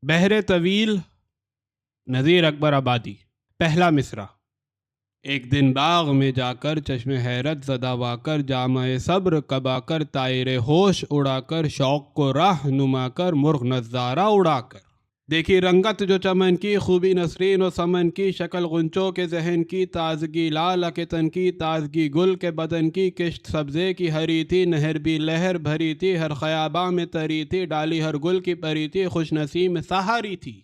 بحر طویل، نذیر اکبر آبادی۔ پہلا مصرع۔ ایک دن باغ میں جا کر چشم حیرت زدہ وا کر، جامہ صبر کبا کر طائر ہوش اڑا کر، شوق کو راہ نما کر مرغ نظارہ اڑا کر، دیکھی رنگت جو چمن کی، خوبی نسرین و سمن کی، شکل غنچوں کے ذہن کی، تازگی لال کے تن کی، تازگی گل کے بدن کی، کشت سبزے کی ہری تھی، نہر بھی لہر بھری تھی، ہر خیاباں میں تری تھی، ڈالی ہر گل کی پری تھی، خوش نسیم سہاری تھی،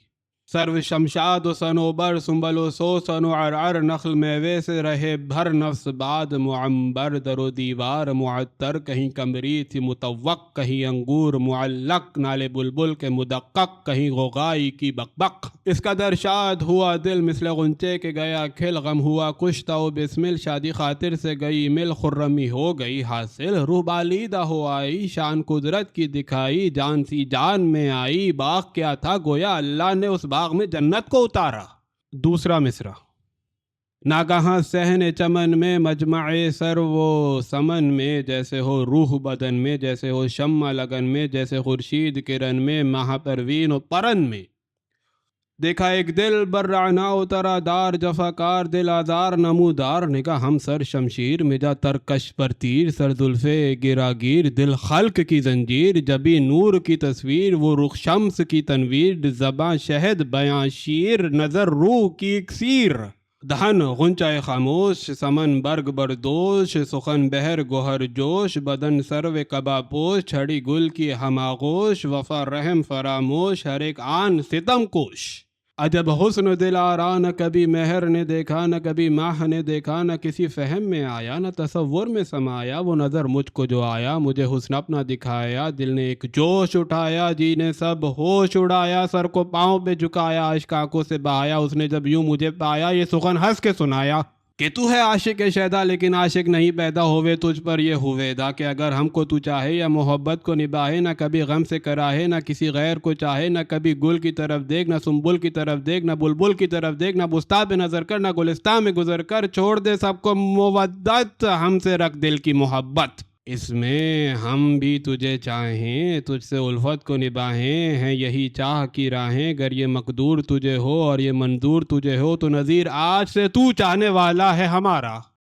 سرو شمشاد و صنوبر، سنبل و سوسن و عرعر، نخل میوے سے رہے بھر، نفس باد معمبر، در و دیوار معطر، کہیں کمری تھی مطوق، کہیں انگور معلق، نالے بلبل کے مدقق، کہیں غوغائی کی بق بق، اس قدر شاد ہوا دل مثل غنچے کے گیا کھل، غم ہوا کشتا و بسمل، شادی خاطر سے گئی مل، خرمی ہو گئی حاصل، روح بالیدہ ہو آئی، شان قدرت کی دکھائی، جان سی جان میں آئی، باغ کیا تھا گویا اللہ نے اس باغ میں جنت کو اتارا۔ دوسرا مصرع۔ ناگہاں صحن چمن میں، مجمع سر و سمن میں، جیسے ہو روح بدن میں، جیسے ہو شمع لگن میں، جیسے خورشید کرن میں، ماہ پروین و پرن میں، دیکھا ایک دل بر رعنا اترا دار، جفاکار دل آزار نمودار، نگاہ ہم سر شمشیر مجا ترکش پر تیر، سر زلفے گراگیر دل خلق کی زنجیر، جبیں نور کی تصویر وہ رخ شمس کی تنویر، زباں شہد بیاں شیر، نظر روح کی اکسیر، دہن غنچہ خاموش، سمن برگ بردوش، سخن بہر گوہر جوش، بدن سرو قبا پوش، چھڑی گل کی ہم آغوش، وفا رحم فراموش، ہر ایک آن ستم کوش، عجب حسن و دل آرا، نہ کبھی مہر نے دیکھا، نہ کبھی ماہ نے دیکھا، نہ کسی فہم میں آیا، نہ تصور میں سمایا، وہ نظر مجھ کو جو آیا، مجھے حسن اپنا دکھایا، دل نے ایک جوش اٹھایا، جی نے سب ہوش اڑایا، سر کو پاؤں پہ جھکایا، اشک آنکھوں سے بہایا، اس نے جب یوں مجھے پایا، یہ سخن ہنس کے سنایا کہ تو ہے عاشق شیدا، لیکن عاشق نہیں پیدا ہوئے تجھ پر یہ ہویدا، کہ اگر ہم کو تو چاہے یا محبت کو نباہے، نہ کبھی غم سے کراہے، نہ کسی غیر کو چاہے، نہ کبھی گل کی طرف دیکھ، نہ سنبل کی طرف دیکھ، نہ بلبل کی طرف دیکھ، نہ بستاں پہ نظر کر، نہ گلستان میں گزر کر، چھوڑ دے سب کو مودت، ہم سے رکھ دل کی محبت، اس میں ہم بھی تجھے چاہیں، تجھ سے الفت کو نباہیں، ہیں یہی چاہ کی راہیں، گر یہ مقدور تجھے ہو اور یہ منظور تجھے ہو، تو نذیر آج سے تو چاہنے والا ہے ہمارا۔